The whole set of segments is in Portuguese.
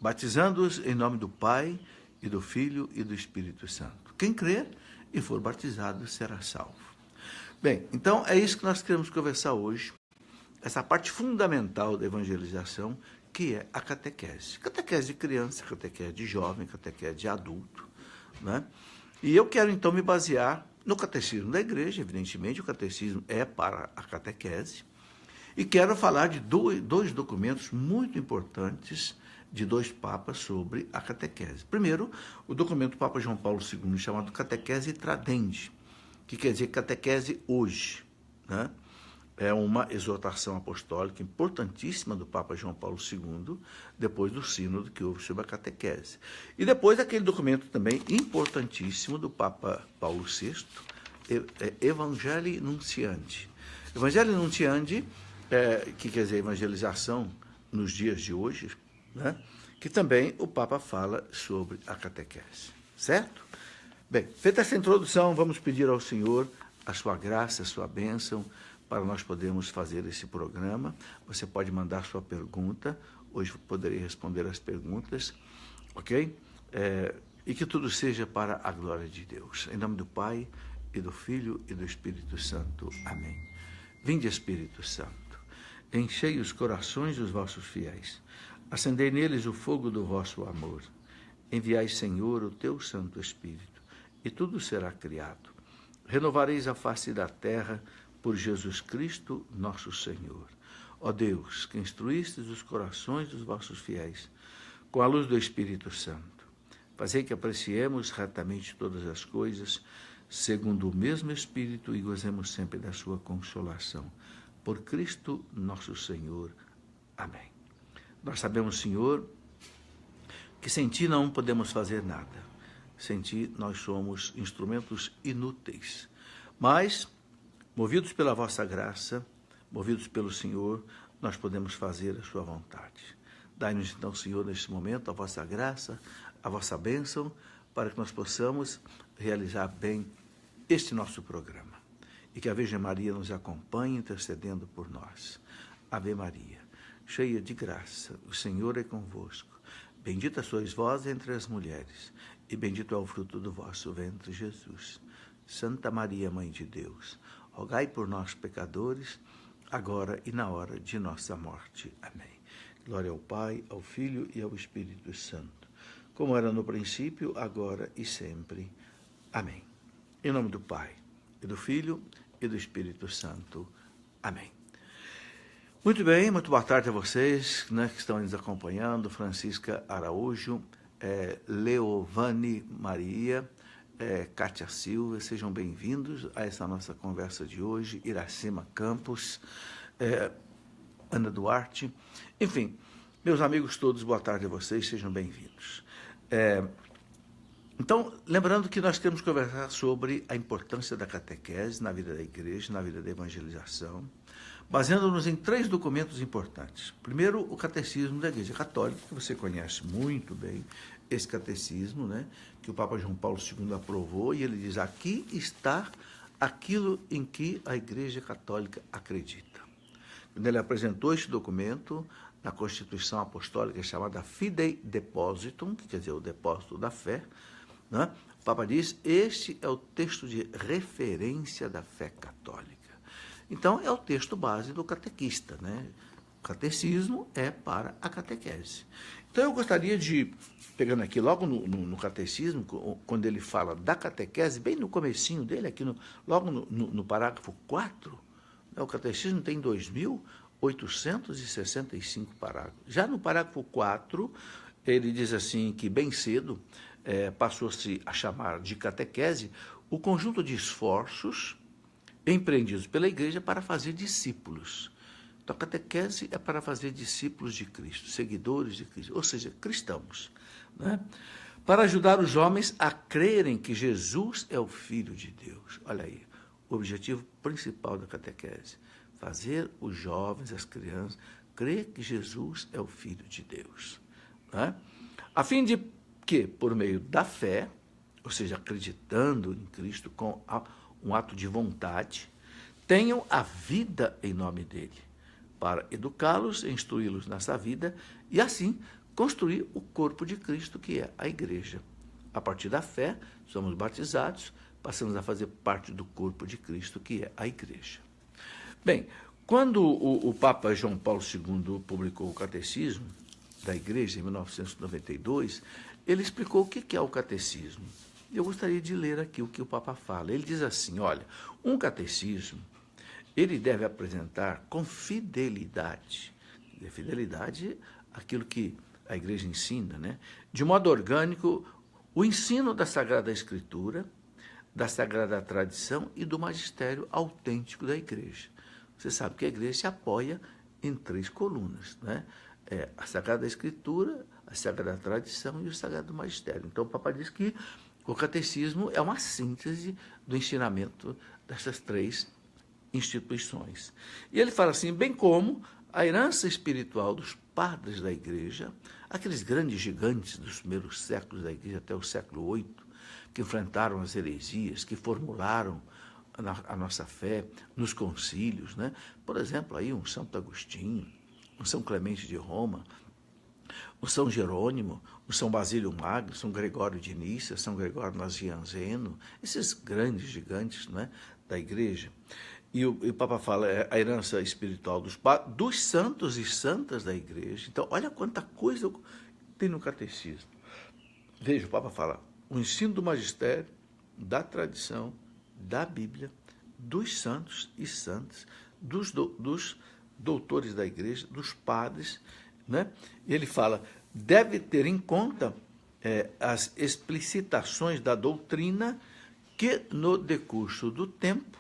batizando-os em nome do Pai, e do Filho e do Espírito Santo. Quem crer e for batizado será salvo. Bem, então é isso que nós queremos conversar hoje, essa parte fundamental da evangelização, que é a catequese. Catequese de criança, catequese de jovem, catequese de adulto, né? E eu quero então me basear no catecismo da igreja, evidentemente o catecismo é para a catequese, e quero falar de dois documentos muito importantes de dois papas sobre a catequese. Primeiro, o documento do Papa João Paulo II, chamado Catequese Tradendi, que quer dizer catequese hoje, né? É uma exortação apostólica importantíssima do Papa João Paulo II, depois do sínodo que houve sobre a catequese. E depois aquele documento também importantíssimo do Papa Paulo VI, Evangelii Nuntiandi. Evangelii Nuntiandi, que quer dizer evangelização nos dias de hoje, né? Que também o Papa fala sobre a catequese, certo? Bem, feita essa introdução, vamos pedir ao Senhor a sua graça, a sua bênção, para nós podermos fazer esse programa. Você pode mandar sua pergunta, hoje eu poderei responder as perguntas, ok? E que tudo seja para a glória de Deus. Em nome do Pai, e do Filho, e do Espírito Santo. Amém. Vinde, Espírito Santo, enchei os corações dos vossos fiéis, acendei neles o fogo do vosso amor. Enviai, Senhor, o teu Santo Espírito, e tudo será criado. Renovareis a face da terra por Jesus Cristo, nosso Senhor. Ó Deus, que instruístes os corações dos vossos fiéis, com a luz do Espírito Santo, fazei que apreciemos retamente todas as coisas, segundo o mesmo Espírito, e gozemos sempre da sua consolação. Por Cristo, nosso Senhor. Amém. Nós sabemos, Senhor, que sem Ti não podemos fazer nada. Sem Ti nós somos instrumentos inúteis. Mas, movidos pela vossa graça, movidos pelo Senhor, nós podemos fazer a sua vontade. Dai-nos então, Senhor, neste momento, a vossa graça, a vossa bênção, para que nós possamos realizar bem este nosso programa. E que a Virgem Maria nos acompanhe, intercedendo por nós. Ave Maria, cheia de graça, o Senhor é convosco. Bendita sois vós entre as mulheres, e bendito é o fruto do vosso ventre, Jesus. Santa Maria, Mãe de Deus, rogai por nós, pecadores, agora e na hora de nossa morte. Amém. Glória ao Pai, ao Filho e ao Espírito Santo, como era no princípio, agora e sempre. Amém. Em nome do Pai, e do Filho e do Espírito Santo. Amém. Muito bem, muito boa tarde a vocês, né, que estão nos acompanhando. Francisca Araújo, Leovane Maria, Cátia Silva, sejam bem-vindos a essa nossa conversa de hoje. Iracema Campos, Ana Duarte, enfim, meus amigos todos, boa tarde a vocês, sejam bem-vindos. Então, lembrando que nós queremos conversar sobre a importância da catequese na vida da igreja, na vida da evangelização, baseando-nos em 3 documentos importantes. Primeiro, o Catecismo da Igreja Católica, que você conhece muito bem, esse catecismo, né, que o Papa João Paulo II aprovou, e ele diz: aqui está aquilo em que a Igreja Católica acredita. Quando ele apresentou este documento na Constituição Apostólica chamada Fidei Depositum, que quer dizer o depósito da fé, né, o Papa diz: este é o texto de referência da fé católica. Então, é o texto base do catequista, né? O catecismo é para a catequese. Então, eu gostaria de, pegando aqui logo no catecismo, quando ele fala da catequese, bem no comecinho dele, aqui logo no parágrafo 4, né, o catecismo tem 2.865 parágrafos. Já no parágrafo 4, ele diz assim que, bem cedo, passou-se a chamar de catequese o conjunto de esforços empreendidos pela igreja para fazer discípulos. Então, a catequese é para fazer discípulos de Cristo, seguidores de Cristo, ou seja, cristãos, né? Para ajudar os homens a crerem que Jesus é o Filho de Deus. Olha aí, o objetivo principal da catequese: fazer os jovens, as crianças, crer que Jesus é o Filho de Deus, né? A fim de que, por meio da fé, ou seja, acreditando em Cristo com um ato de vontade, tenham a vida em nome dele, para educá-los e instruí-los nessa vida, e assim construir o corpo de Cristo, que é a igreja. A partir da fé, somos batizados, passamos a fazer parte do corpo de Cristo, que é a igreja. Bem, quando o Papa João Paulo II publicou o Catecismo da Igreja, em 1992, ele explicou o que é o catecismo. Eu gostaria de ler aqui o que o Papa fala. Ele diz assim, olha, um catecismo, ele deve apresentar com fidelidade, aquilo que a Igreja ensina, né? De modo orgânico, o ensino da Sagrada Escritura, da Sagrada Tradição e do magistério autêntico da Igreja. Você sabe que a Igreja se apoia em 3 colunas, né? A Sagrada Escritura, a Sagrada Tradição e o Sagrado Magistério. Então, o Papa diz que o catecismo é uma síntese do ensinamento dessas 3 instituições. E ele fala assim, bem como a herança espiritual dos padres da Igreja, aqueles grandes gigantes dos primeiros séculos da Igreja até o século VIII, que enfrentaram as heresias, que formularam a nossa fé nos concílios, né? Por exemplo, aí um Santo Agostinho, um São Clemente de Roma, o São Jerônimo, o São Basílio Magno, São Gregório de Nícia, São Gregório Nazianzeno, esses grandes gigantes, né, da Igreja. E o Papa fala a herança espiritual dos santos e santas da Igreja. Então, olha quanta coisa tem no catecismo. Veja, o Papa fala o ensino do magistério, da tradição, da Bíblia, dos santos e santas, dos doutores da Igreja, dos padres, né? Ele fala, deve ter em conta as explicitações da doutrina que, no decurso do tempo,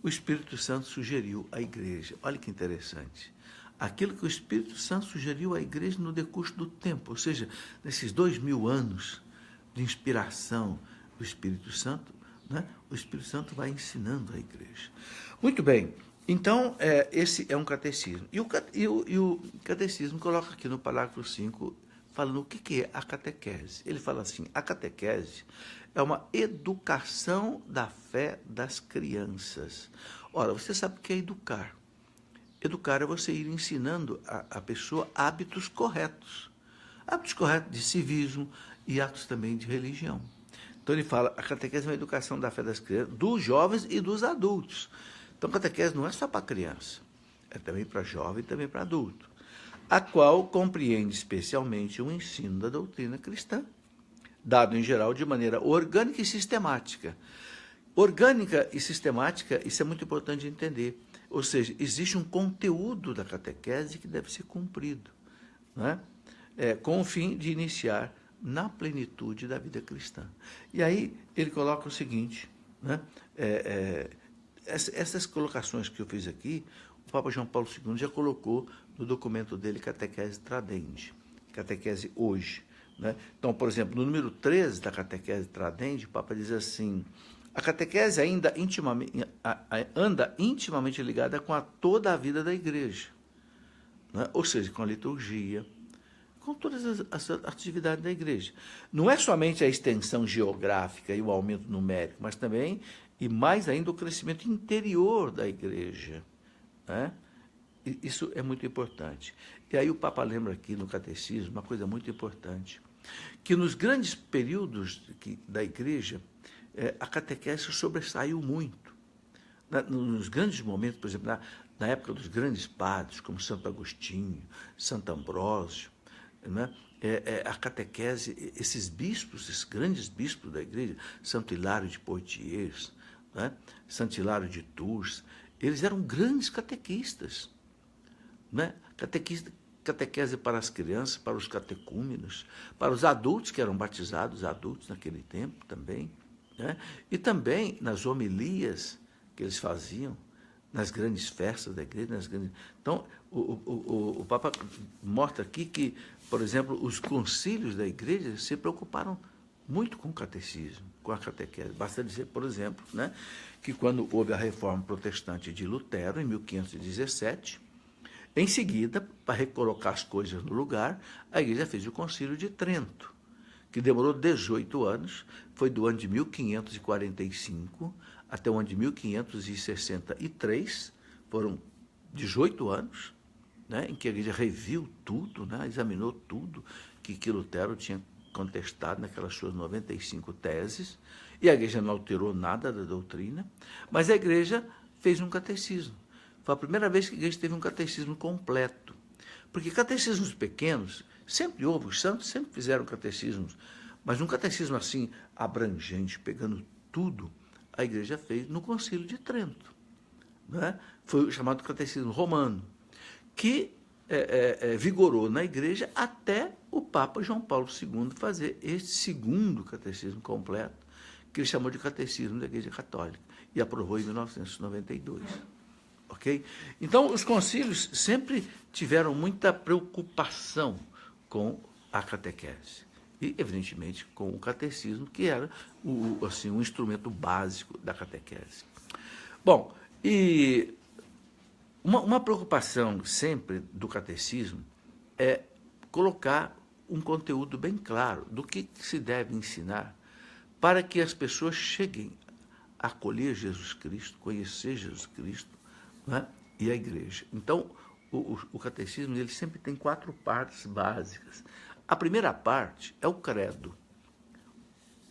o Espírito Santo sugeriu à Igreja. Olha que interessante. Aquilo que o Espírito Santo sugeriu à Igreja no decurso do tempo, ou seja, nesses 2000 anos de inspiração do Espírito Santo, né? O Espírito Santo vai ensinando a Igreja. Muito bem. Então, esse é um catecismo. E o catecismo coloca aqui no parágrafo 5, falando o que é a catequese. Ele fala assim, a catequese é uma educação da fé das crianças. Ora, você sabe o que é educar. Educar é você ir ensinando a pessoa hábitos corretos. Hábitos corretos de civismo e hábitos também de religião. Então, ele fala, a catequese é uma educação da fé das crianças, dos jovens e dos adultos. Então, a catequese não é só para criança, é também para jovem e também para adulto, a qual compreende especialmente o ensino da doutrina cristã, dado em geral de maneira orgânica e sistemática. Orgânica e sistemática, isso é muito importante de entender. Ou seja, existe um conteúdo da catequese que deve ser cumprido, né? Com o fim de iniciar na plenitude da vida cristã. E aí ele coloca o seguinte, né? Essas colocações que eu fiz aqui, o Papa João Paulo II já colocou no documento dele, Catequese Tradendi, Catequese Hoje, né? Então, por exemplo, no número 13 da Catequese Tradendi, o Papa diz assim, a catequese anda intimamente ligada com toda a vida da Igreja, né? Ou seja, com a liturgia, com todas as atividades da Igreja. Não é somente a extensão geográfica e o aumento numérico, mas também, e mais ainda, o crescimento interior da Igreja, né? Isso é muito importante. E aí o Papa lembra aqui no Catecismo uma coisa muito importante, que nos grandes períodos da Igreja, a catequese sobressaiu muito. Nos grandes momentos, por exemplo, na época dos grandes padres, como Santo Agostinho, Santo Ambrósio, né? A catequese, esses bispos, esses grandes bispos da Igreja, Santo Hilário de Poitiers, né? Santo Hilário de Tours, eles eram grandes catequistas, né? Catequese para as crianças, para os catecúmenos, para os adultos que eram batizados, adultos naquele tempo também, né? E também nas homilias que eles faziam, nas grandes festas da Igreja. Então, o Papa mostra aqui que, por exemplo, os concílios da Igreja se preocuparam muito com o catecismo, com a catequese. Basta dizer, por exemplo, né, que quando houve a reforma protestante de Lutero, em 1517, em seguida, para recolocar as coisas no lugar, a Igreja fez o Concílio de Trento, que demorou 18 anos, foi do ano de 1545 até o ano de 1563, foram 18 anos, né, em que a Igreja reviu tudo, né, examinou tudo, que Lutero tinha contestado naquelas suas 95 teses, e a igreja não alterou nada da doutrina, mas a igreja fez um catecismo. Foi a primeira vez que a igreja teve um catecismo completo. Porque catecismos pequenos, sempre houve, os santos sempre fizeram catecismos, mas um catecismo assim, abrangente, pegando tudo, a igreja fez no Concílio de Trento. Né? Foi o chamado catecismo romano, que vigorou na igreja até o Papa João Paulo II fazer este segundo catecismo completo, que ele chamou de Catecismo da Igreja Católica, e aprovou em 1992. Ok? Então, os concílios sempre tiveram muita preocupação com a catequese e, evidentemente, com o catecismo, que era um instrumento básico da catequese. Bom, e uma preocupação sempre do catecismo é colocar um conteúdo bem claro do que se deve ensinar para que as pessoas cheguem a acolher Jesus Cristo, conhecer Jesus Cristo, né, e a igreja. Então, o catecismo ele sempre tem 4 partes básicas. A primeira parte é o credo,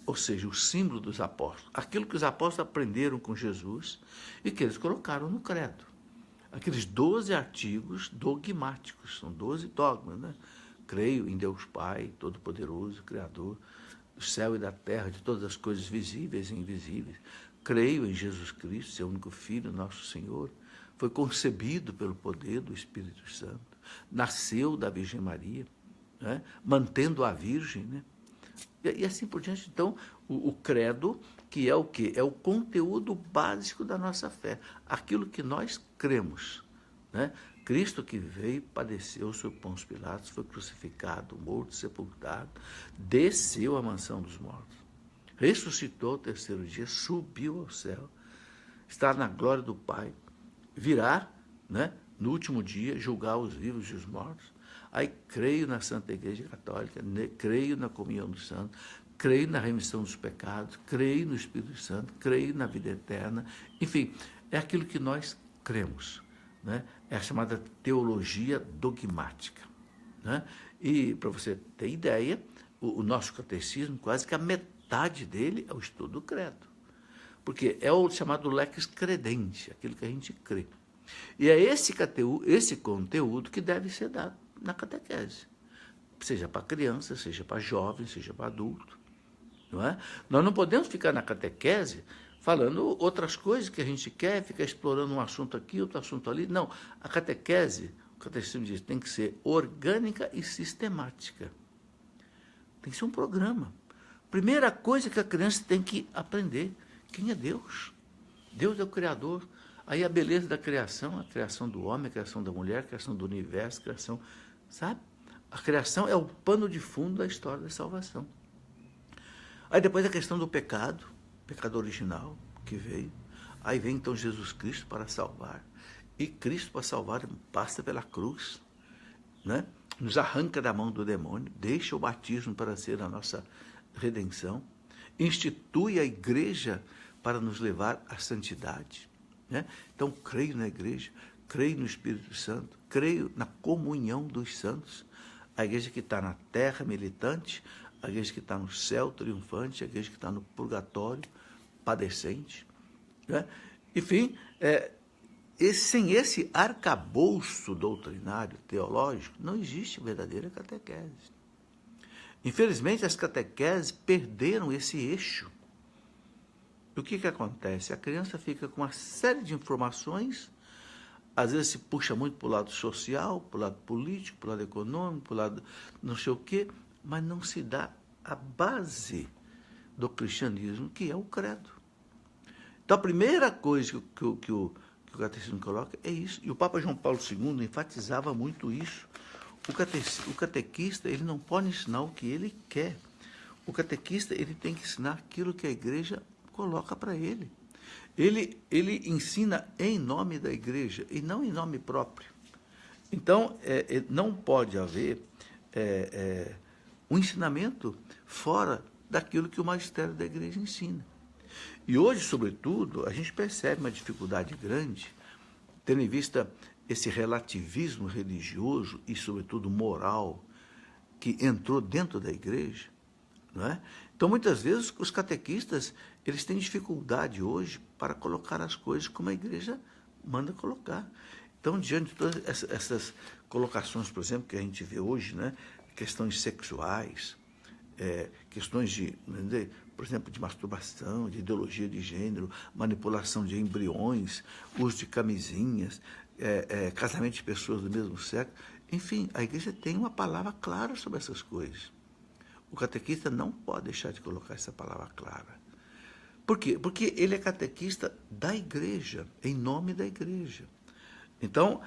ou seja, o símbolo dos apóstolos, aquilo que os apóstolos aprenderam com Jesus e que eles colocaram no credo. Aqueles 12 artigos dogmáticos, são 12 dogmas, né? Creio em Deus Pai, Todo-Poderoso, Criador do céu e da terra, de todas as coisas visíveis e invisíveis. Creio em Jesus Cristo, seu único Filho, nosso Senhor. Foi concebido pelo poder do Espírito Santo. Nasceu da Virgem Maria, né? Mantendo a Virgem, né? E assim por diante. Então, o credo, que é o quê? É o conteúdo básico da nossa fé. Aquilo que nós cremos, né? Cristo que veio, padeceu sob Pôncio Pilatos, foi crucificado, morto, sepultado, desceu à mansão dos mortos, ressuscitou ao 3º dia, subiu ao céu, está na glória do Pai, virá, né, no último dia, julgar os vivos e os mortos. Aí creio na Santa Igreja Católica, creio na comunhão dos santos, creio na remissão dos pecados, creio no Espírito Santo, creio na vida eterna. Enfim, é aquilo que nós cremos, né? É a chamada teologia dogmática, né? E, para você ter ideia, o nosso catecismo, quase que a metade dele é o estudo do credo, porque é o chamado lex credendi, aquilo que a gente crê. E é esse conteúdo que deve ser dado na catequese, seja para criança, seja para jovem, seja para adulto. Não é? Nós não podemos ficar na catequese falando outras coisas que a gente quer, ficar explorando um assunto aqui, outro assunto ali. Não, a catequese, o catecismo diz, tem que ser orgânica e sistemática. Tem que ser um programa. Primeira coisa que a criança tem que aprender, quem é Deus? Deus é o Criador. Aí a beleza da criação, a criação do homem, a criação da mulher, a criação do universo, a criação, sabe? A criação é o pano de fundo da história da salvação. Aí depois a questão do pecado original que veio. Aí vem então Jesus Cristo para salvar. E Cristo para salvar passa pela cruz, né? Nos arranca da mão do demônio, deixa o batismo para ser a nossa redenção, institui a igreja para nos levar à santidade, né? Então, creio na igreja, creio no Espírito Santo, creio na comunhão dos santos, a igreja que está na terra militante, a igreja que está no céu triunfante, a igreja que está no purgatório padecente, né? Enfim, sem esse arcabouço doutrinário, teológico, não existe verdadeira catequese. Infelizmente, as catequeses perderam esse eixo. E o que acontece? A criança fica com uma série de informações, às vezes se puxa muito para o lado social, para o lado político, para o lado econômico, para o lado não sei o quê, mas não se dá a base do cristianismo, que é o credo. Então, a primeira coisa que o catecismo coloca é isso. E o Papa João Paulo II enfatizava muito isso. O catequista ele não pode ensinar o que ele quer. O catequista ele tem que ensinar aquilo que a igreja coloca para ele. Ele ensina em nome da igreja e não em nome próprio. Então, não pode haver um ensinamento fora daquilo que o magistério da igreja ensina. E hoje, sobretudo, a gente percebe uma dificuldade grande, tendo em vista esse relativismo religioso e, sobretudo, moral, que entrou dentro da igreja, não é? Então, muitas vezes, os catequistas, eles têm dificuldade hoje para colocar as coisas como a igreja manda colocar. Então, diante de todas essas colocações, por exemplo, que a gente vê hoje, né? Questões sexuais, questões de, por exemplo, de masturbação, de ideologia de gênero, manipulação de embriões, uso de camisinhas, casamento de pessoas do mesmo sexo. Enfim, a igreja tem uma palavra clara sobre essas coisas. O catequista não pode deixar de colocar essa palavra clara. Por quê? Porque ele é catequista da igreja, em nome da igreja. Então,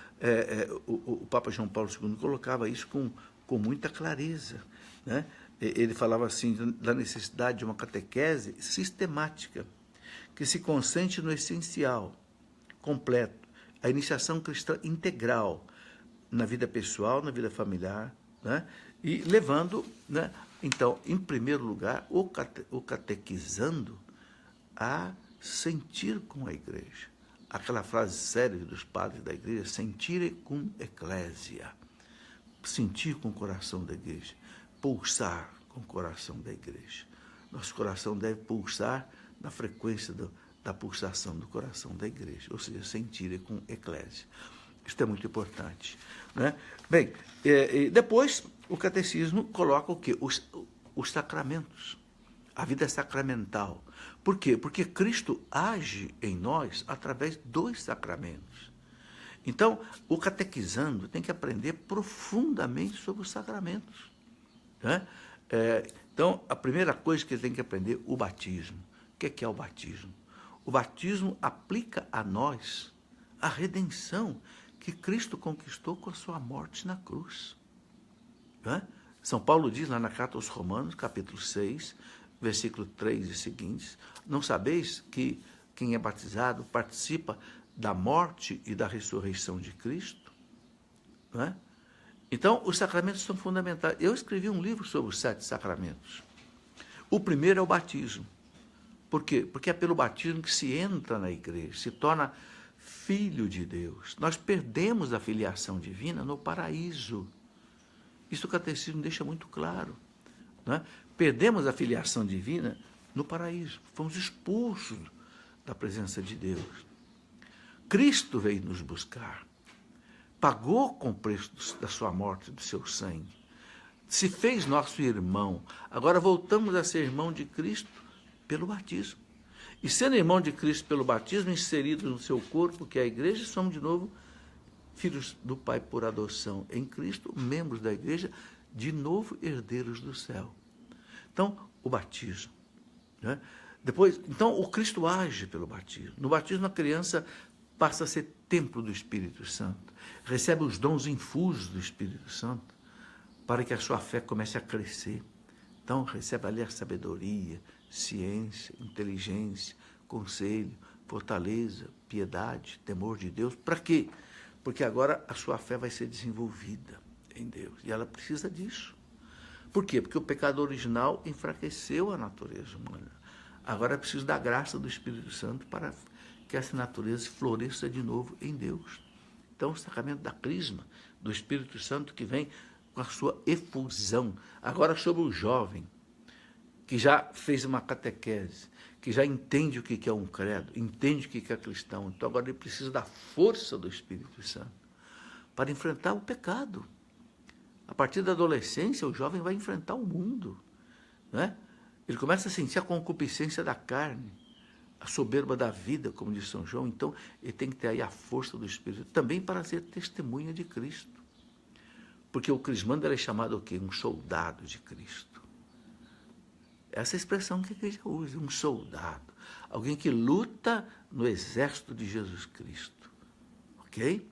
o Papa João Paulo II colocava isso com muita clareza, né? Ele falava assim da necessidade de uma catequese sistemática, que se concentre no essencial, completo, a iniciação cristã integral na vida pessoal, na vida familiar, né? E levando, né, então, em primeiro lugar, o catequizando a sentir com a igreja. Aquela frase célebre dos padres da igreja, sentire cum ecclesia, sentir com o coração da igreja, pulsar com o coração da igreja. Nosso coração deve pulsar na frequência da pulsação do coração da igreja, ou seja, sentir com eclésia. Isso é muito importante, né? Bem, depois o catecismo coloca o quê? Os sacramentos, a vida sacramental. Por quê? Porque Cristo age em nós através dos sacramentos. Então, o catequizando tem que aprender profundamente sobre os sacramentos, né? Então, a primeira coisa que ele tem que aprender, o batismo. O que é o batismo? O batismo aplica a nós a redenção que Cristo conquistou com a sua morte na cruz, né? São Paulo diz lá na carta aos Romanos, capítulo 6, versículo 3 e seguintes, não sabeis que quem é batizado participa da morte e da ressurreição de Cristo? Não é? Então, os sacramentos são fundamentais. Eu escrevi um livro sobre os 7 sacramentos. O primeiro é o batismo. Por quê? Porque é pelo batismo que se entra na igreja, se torna filho de Deus. Nós perdemos a filiação divina no paraíso. Isso o catecismo deixa muito claro, né? Perdemos a filiação divina no paraíso. Fomos expulsos da presença de Deus. Cristo veio nos buscar. Pagou com o preço da sua morte, do seu sangue. Se fez nosso irmão. Agora voltamos a ser irmão de Cristo pelo batismo. E sendo irmão de Cristo pelo batismo, inseridos no seu corpo, que é a igreja, somos de novo filhos do Pai por adoção em Cristo, membros da igreja, de novo herdeiros do céu. Então, o batismo, né? Depois, então, o Cristo age pelo batismo. No batismo, a criança passa a ser templo do Espírito Santo, recebe os dons infusos do Espírito Santo, para que a sua fé comece a crescer. Então, recebe ali a sabedoria, ciência, inteligência, conselho, fortaleza, piedade, temor de Deus. Para quê? Porque agora a sua fé vai ser desenvolvida em Deus. E ela precisa disso. Por quê? Porque o pecado original enfraqueceu a natureza humana. Agora é preciso da graça do Espírito Santo para que essa natureza floresça de novo em Deus. Então, o sacramento da crisma, do Espírito Santo, que vem com a sua efusão. Agora, sobre o jovem, que já fez uma catequese, que já entende o que é um credo, entende o que é cristão. Então, agora ele precisa da força do Espírito Santo para enfrentar o pecado. A partir da adolescência, o jovem vai enfrentar o mundo, né? Ele começa a sentir a concupiscência da carne, a soberba da vida, como diz São João. Então, ele tem que ter aí a força do Espírito, também para ser testemunha de Cristo. Porque o crismando é chamado o quê? Um soldado de Cristo. Essa é a expressão que a igreja usa, um soldado. Alguém que luta no exército de Jesus Cristo. Ok?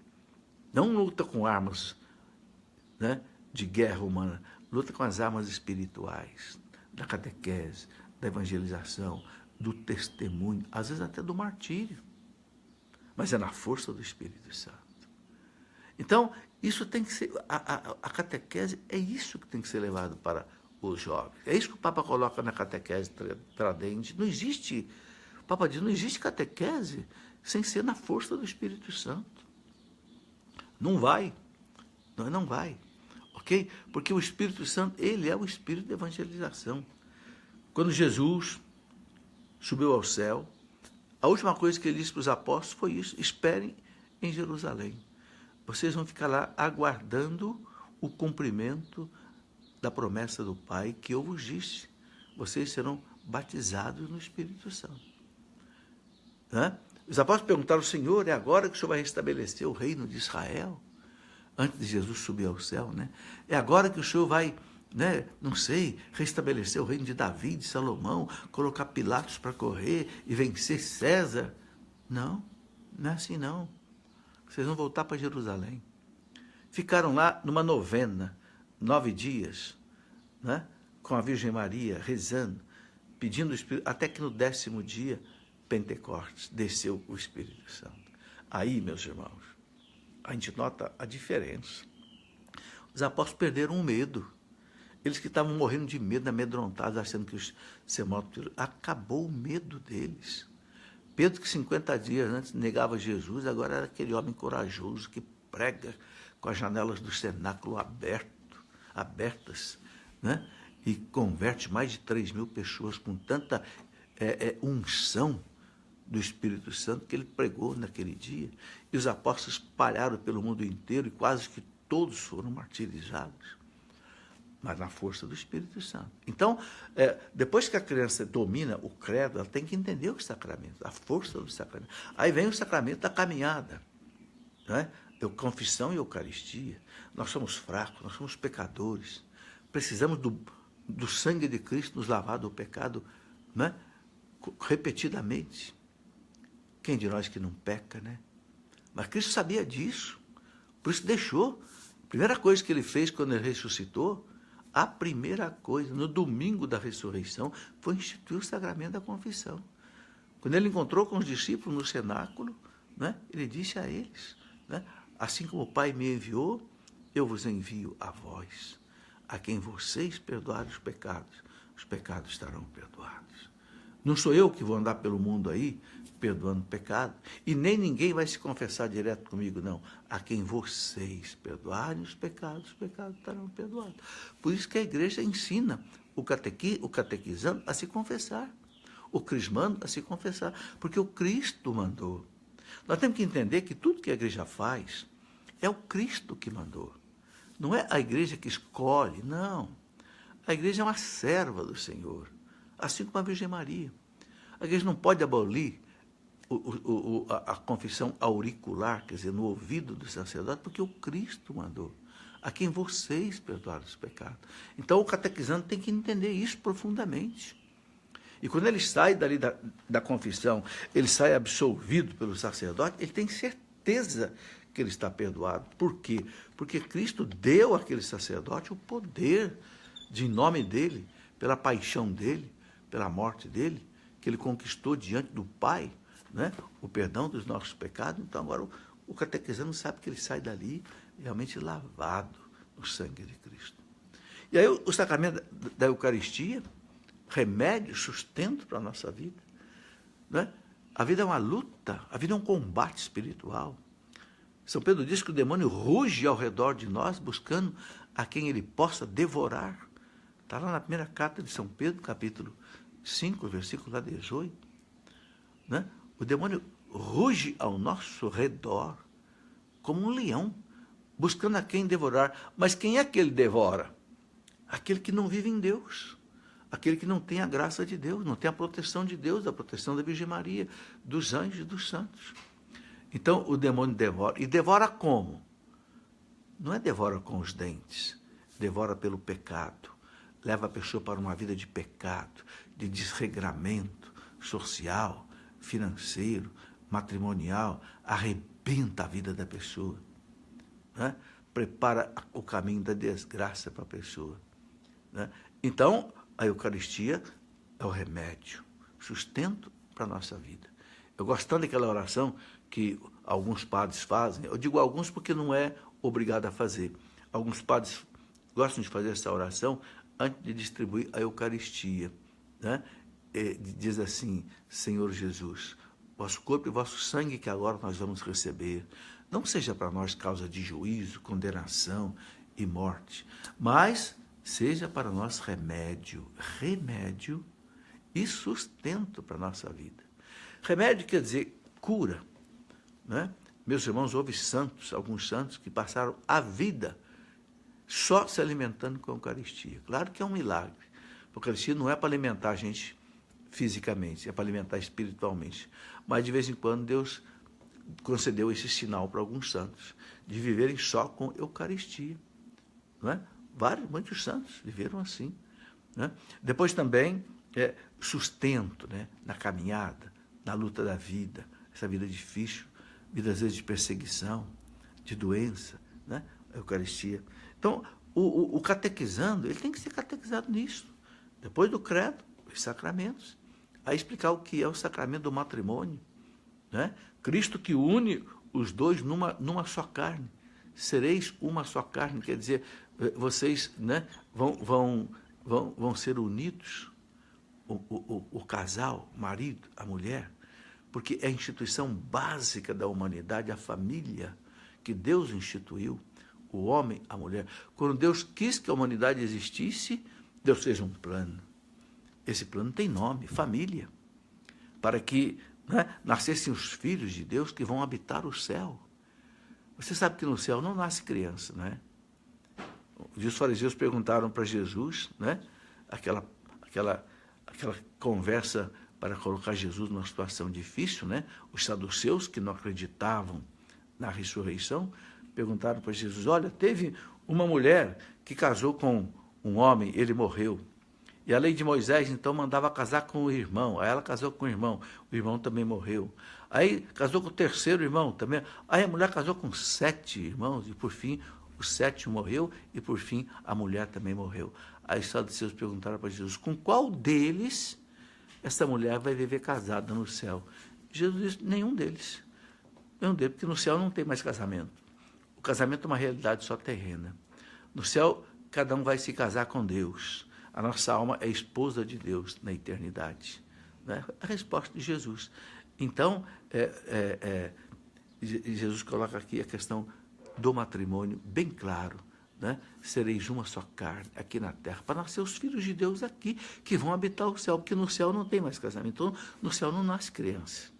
Não luta com armas, né, de guerra humana, luta com as armas espirituais, da catequese, da evangelização, do testemunho, às vezes até do martírio. Mas é na força do Espírito Santo. Então, isso tem que ser, a catequese é isso que tem que ser levado para os jovens. É isso que o Papa coloca na catequese tradente. Não existe, o Papa diz, não existe catequese sem ser na força do Espírito Santo. Não vai. Não vai. ok? Porque o Espírito Santo, ele é o Espírito de evangelização. Quando Jesus subiu ao céu, a última coisa que ele disse para os apóstolos foi isso: esperem em Jerusalém. Vocês vão ficar lá aguardando o cumprimento da promessa do Pai que eu vos disse. Vocês serão batizados no Espírito Santo. Né? Os apóstolos perguntaram: Senhor, é agora que o Senhor vai restabelecer o reino de Israel? Antes de Jesus subir ao céu, né? É agora que o Senhor vai, né, não sei, restabelecer o reino de Davi, de Salomão, colocar Pilatos para correr e vencer César? Não, não é assim não. Vocês vão voltar para Jerusalém. Ficaram lá numa novena, 9 dias, né, com a Virgem Maria, rezando, pedindo o Espírito, até que no 10º dia, Pentecostes, desceu o Espírito Santo. Aí, meus irmãos, a gente nota a diferença. Os apóstolos perderam o medo. Eles que estavam morrendo de medo, amedrontados, achando que os ser mortos, acabou o medo deles. Pedro, que 50 dias antes negava Jesus, agora era aquele homem corajoso que prega com as janelas do cenáculo abertas, né? E converte mais de 3.000 pessoas com tanta unção do Espírito Santo que ele pregou naquele dia. E os apóstolos espalharam pelo mundo inteiro e quase que todos foram martirizados, mas na força do Espírito Santo. Então, depois que a criança domina o credo, ela tem que entender os sacramentos, a força do sacramento. Aí vem o sacramento da caminhada, né? Confissão e Eucaristia. Nós somos fracos, nós somos pecadores, precisamos do sangue de Cristo nos lavar do pecado, né? Repetidamente. Quem de nós que não peca, né? Mas Cristo sabia disso, por isso deixou. A primeira coisa que ele fez quando ele ressuscitou, a primeira coisa, no domingo da ressurreição, foi instituir o sacramento da confissão. Quando ele encontrou com os discípulos no cenáculo, né, ele disse a eles, né, assim como o Pai me enviou, eu vos envio a vós. A quem vocês perdoarem os pecados estarão perdoados. Não sou eu que vou andar pelo mundo aí perdoando pecado, e nem ninguém vai se confessar direto comigo, não. A quem vocês perdoarem os pecados estarão perdoados. Por isso que a igreja ensina o catequizando a se confessar, o crismando a se confessar, porque o Cristo mandou. Nós temos que entender que tudo que a igreja faz é o Cristo que mandou. Não é a igreja que escolhe, não. A igreja é uma serva do Senhor, assim como a Virgem Maria. A igreja não pode abolir a confissão auricular, quer dizer, no ouvido do sacerdote, porque o Cristo mandou. A quem vocês perdoaram os pecados. Então, o catequizando tem que entender isso profundamente. E quando ele sai dali da confissão, ele sai absolvido pelo sacerdote, ele tem certeza que ele está perdoado. Por quê? Porque Cristo deu àquele sacerdote o poder de, em nome dele, pela paixão dele, pela morte dele, que ele conquistou diante do Pai, né, o perdão dos nossos pecados. Então, agora, o catequizando sabe que ele sai dali realmente lavado no sangue de Cristo. E aí, o sacramento da Eucaristia, remédio, sustento para a nossa vida, né? A vida é uma luta, a vida é um combate espiritual. São Pedro diz que o demônio ruge ao redor de nós, buscando a quem ele possa devorar. Está lá na primeira carta de São Pedro, capítulo 5, versículo 18. Né? O demônio ruge ao nosso redor, como um leão, buscando a quem devorar. Mas quem é que ele devora? Aquele que não vive em Deus. Aquele que não tem a graça de Deus, não tem a proteção de Deus, a proteção da Virgem Maria, dos anjos e dos santos. Então, o demônio devora. E devora como? Não é devora com os dentes. Devora pelo pecado. Leva a pessoa para uma vida de pecado, de desregramento social, financeiro, matrimonial. Arrebenta a vida da pessoa. Né? Prepara o caminho da desgraça para a pessoa. Né? Então, a Eucaristia é o remédio, sustento para a nossa vida. Eu gosto tanto daquela oração que alguns padres fazem. Eu digo alguns porque não é obrigado a fazer. Alguns padres gostam de fazer essa oração antes de distribuir a Eucaristia. Né? Diz assim: Senhor Jesus, vosso corpo e vosso sangue que agora nós vamos receber, não seja para nós causa de juízo, condenação e morte, mas seja para nós remédio e sustento para a nossa vida. Remédio quer dizer cura, né? Meus irmãos, houve santos, alguns santos que passaram a vida só se alimentando com a Eucaristia. Claro que é um milagre. A Eucaristia não é para alimentar a gente fisicamente, é para alimentar espiritualmente. Mas, de vez em quando, Deus concedeu esse sinal para alguns santos, de viverem só com Eucaristia. Não é? Muitos santos viveram assim. Né? Depois também, sustento, né? Na caminhada, na luta da vida, essa vida difícil, vida às vezes de perseguição, de doença, né? A Eucaristia. Então, o catequizando, ele tem que ser catequizado nisso. Depois do credo, os sacramentos. Aí explicar o que é o sacramento do matrimônio. Né? Cristo que une os dois numa só carne. Sereis uma só carne, quer dizer, vocês, né, vão ser unidos, o casal, o marido, a mulher, porque é a instituição básica da humanidade, a família, que Deus instituiu, o homem, a mulher. Quando Deus quis que a humanidade existisse, Deus fez um plano. Esse plano tem nome, família, para que, né, nascessem os filhos de Deus que vão habitar o céu. Você sabe que no céu não nasce criança, né? Os fariseus perguntaram para Jesus, né, aquela conversa para colocar Jesus numa situação difícil, né? Os saduceus, que não acreditavam na ressurreição, perguntaram para Jesus, olha, teve uma mulher que casou com um homem, ele morreu. E a lei de Moisés, então, mandava casar com o irmão. Aí ela casou com o irmão também morreu. Aí casou com o terceiro irmão também. Aí a mulher casou com 7 irmãos, e por fim, o 7º morreu, e por fim, a mulher também morreu. Aí os saduceus perguntaram para Jesus, com qual deles essa mulher vai viver casada no céu? Jesus disse, nenhum deles. Nenhum deles, porque no céu não tem mais casamento. O casamento é uma realidade só terrena. No céu, cada um vai se casar com Deus. A nossa alma é esposa de Deus na eternidade. Né? A resposta de Jesus. Então, Jesus coloca aqui a questão do matrimônio bem claro. Né? Sereis uma só carne aqui na terra, para nascer os filhos de Deus aqui, que vão habitar o céu, porque no céu não tem mais casamento, então no céu não nasce criança.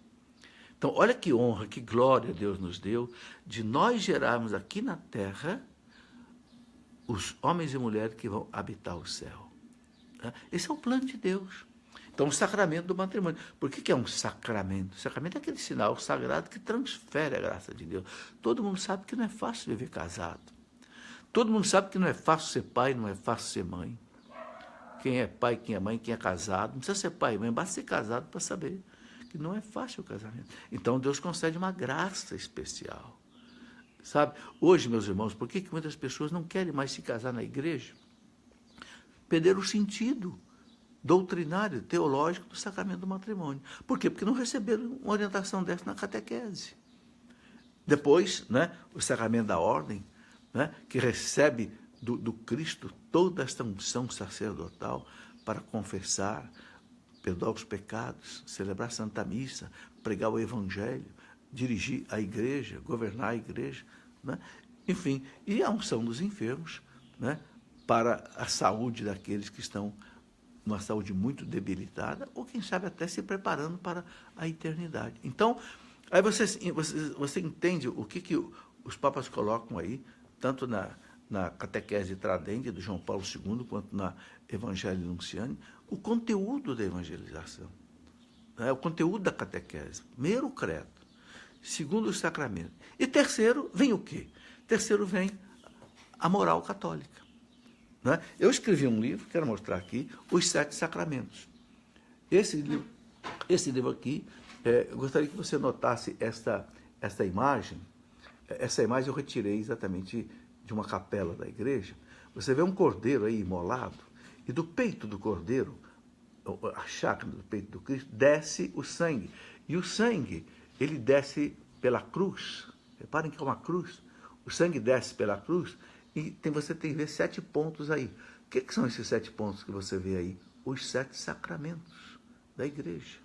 Então, olha que honra, que glória Deus nos deu, de nós gerarmos aqui na terra os homens e mulheres que vão habitar o céu. Esse é o plano de Deus. Então, o sacramento do matrimônio. Por que é um sacramento? O sacramento é aquele sinal sagrado que transfere a graça de Deus. Todo mundo sabe que não é fácil viver casado. Todo mundo sabe que não é fácil ser pai, não é fácil ser mãe. Quem é pai, quem é mãe, quem é casado, não precisa ser pai e mãe, basta ser casado para saber que não é fácil o casamento. Então, Deus concede uma graça especial. Sabe? Hoje, meus irmãos, por que muitas pessoas não querem mais se casar na igreja? Perderam o sentido doutrinário, teológico do sacramento do matrimônio. Por quê? Porque não receberam uma orientação dessa na catequese. Depois, né, o sacramento da ordem, né, que recebe do Cristo toda esta unção sacerdotal para confessar, perdoar os pecados, celebrar a Santa Missa, pregar o Evangelho, dirigir a igreja, governar a igreja, né? Enfim, e a unção dos enfermos, né, para a saúde daqueles que estão numa saúde muito debilitada, ou quem sabe até se preparando para a eternidade. Então, aí você entende o que os papas colocam aí, tanto na catequese tradente do João Paulo II, quanto na Evangelii Nunciani, o conteúdo da evangelização, né? O conteúdo da catequese. Primeiro, o credo. Segundo, os sacramentos. E terceiro, vem o quê? Terceiro, vem a moral católica. Né? Eu escrevi um livro, quero mostrar aqui, Os 7 Sacramentos. Esse livro aqui, eu gostaria que você notasse esta imagem. Essa imagem eu retirei exatamente de uma capela da igreja. Você vê um cordeiro aí imolado, e do peito do cordeiro, a chácara do peito do Cristo, desce o sangue. E o sangue, ele desce pela cruz. Reparem que é uma cruz. O sangue desce pela cruz e você tem que ver 7 pontos aí. O que são esses 7 pontos que você vê aí? Os 7 sacramentos da igreja.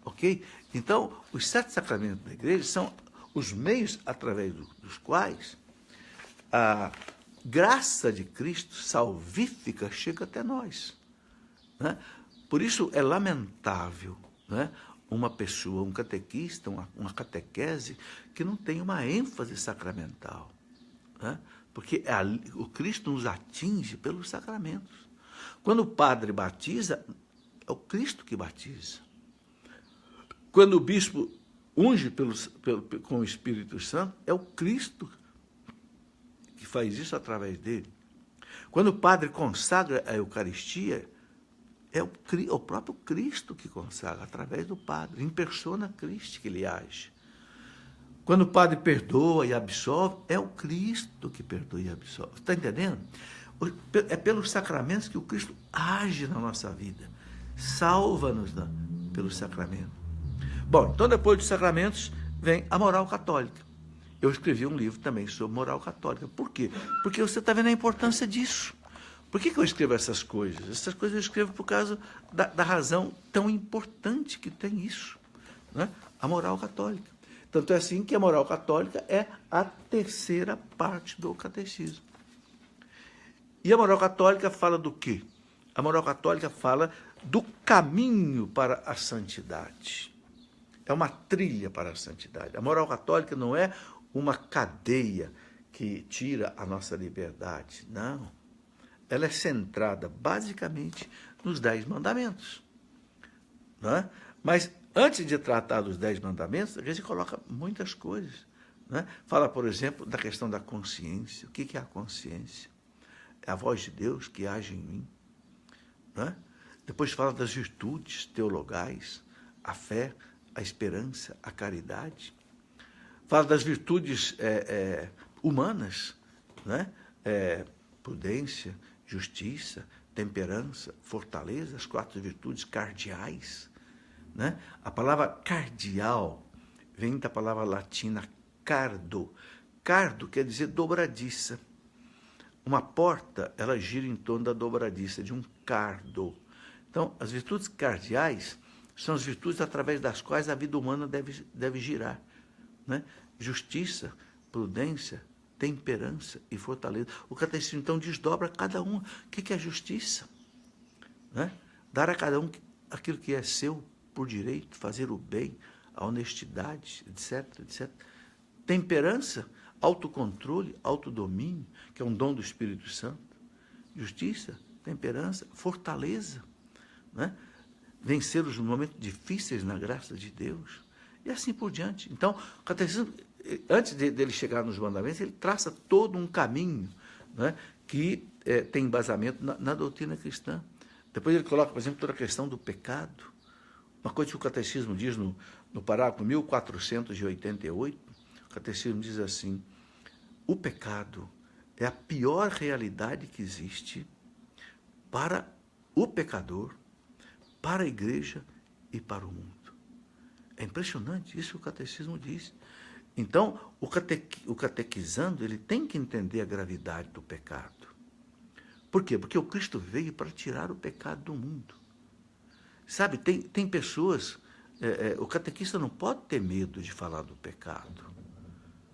Ok? Então, os 7 sacramentos da igreja são os meios através dos quais graça de Cristo salvífica chega até nós, né? Por isso é lamentável, né, uma pessoa, um catequista, uma catequese que não tem uma ênfase sacramental, né? Porque o Cristo nos atinge pelos sacramentos. Quando o padre batiza, é o Cristo que batiza. Quando o bispo unge com o Espírito Santo, é o Cristo que faz isso através dele. Quando o padre consagra a Eucaristia, é o próprio Cristo que consagra, através do padre, em persona Christi que ele age. Quando o padre perdoa e absolve, é o Cristo que perdoa e absolve. Está entendendo? É pelos sacramentos que o Cristo age na nossa vida. Salva-nos pelos sacramentos. Bom, então depois dos sacramentos vem a moral católica. Eu escrevi um livro também sobre moral católica. Por quê? Porque você está vendo a importância disso. Por que eu escrevo essas coisas? Essas coisas eu escrevo por causa da razão tão importante que tem isso, né? A moral católica. Tanto é assim que a moral católica é a terceira parte do catecismo. E a moral católica fala do quê? A moral católica fala do caminho para a santidade. É uma trilha para a santidade. A moral católica não é uma cadeia que tira a nossa liberdade. Não. Ela é centrada basicamente nos 10 mandamentos. Não é? Mas antes de tratar dos 10 mandamentos, a gente coloca muitas coisas. Não é? Fala, por exemplo, da questão da consciência. O que é a consciência? É a voz de Deus que age em mim. Não é? Depois fala das virtudes teologais, a fé, a esperança, a caridade. Fala das virtudes humanas, né? Prudência, justiça, temperança, fortaleza, as 4 virtudes cardeais, né? A palavra cardeal vem da palavra latina cardo. Cardo quer dizer dobradiça. Uma porta, ela gira em torno da dobradiça, de um cardo. Então, as virtudes cardeais são as virtudes através das quais a vida humana deve girar, né? Justiça, prudência, temperança e fortaleza. O catecismo, então, desdobra cada uma. O que é justiça? Né? Dar a cada um aquilo que é seu por direito, fazer o bem, a honestidade, etc, etc. Temperança, autocontrole, autodomínio, que é um dom do Espírito Santo. Justiça, temperança, fortaleza, né? Vencer os momentos difíceis na graça de Deus, e assim por diante. Então, o catecismo, antes dele chegar nos mandamentos, ele traça todo um caminho, né, que tem embasamento na doutrina cristã. Depois ele coloca, por exemplo, toda a questão do pecado. Uma coisa que o catecismo diz no parágrafo 1488, o catecismo diz assim: o pecado é a pior realidade que existe para o pecador, para a igreja e para o mundo. É impressionante isso que o catecismo diz. Então, o catequizando, ele tem que entender a gravidade do pecado. Por quê? Porque o Cristo veio para tirar o pecado do mundo. Sabe, tem pessoas, o catequista não pode ter medo de falar do pecado,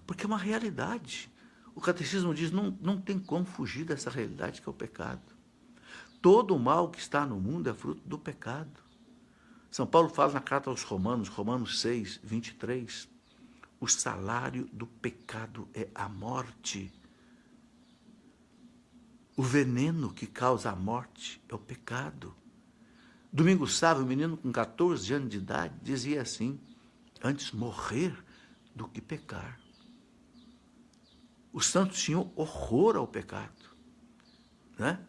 porque é uma realidade. O catecismo diz, não tem como fugir dessa realidade que é o pecado. Todo o mal que está no mundo é fruto do pecado. São Paulo fala na carta aos Romanos, Romanos 6, 23, o salário do pecado é a morte. O veneno que causa a morte é o pecado. Domingo Sávio, um menino com 14 anos de idade, dizia assim: antes morrer do que pecar. Os santos tinham horror ao pecado, né?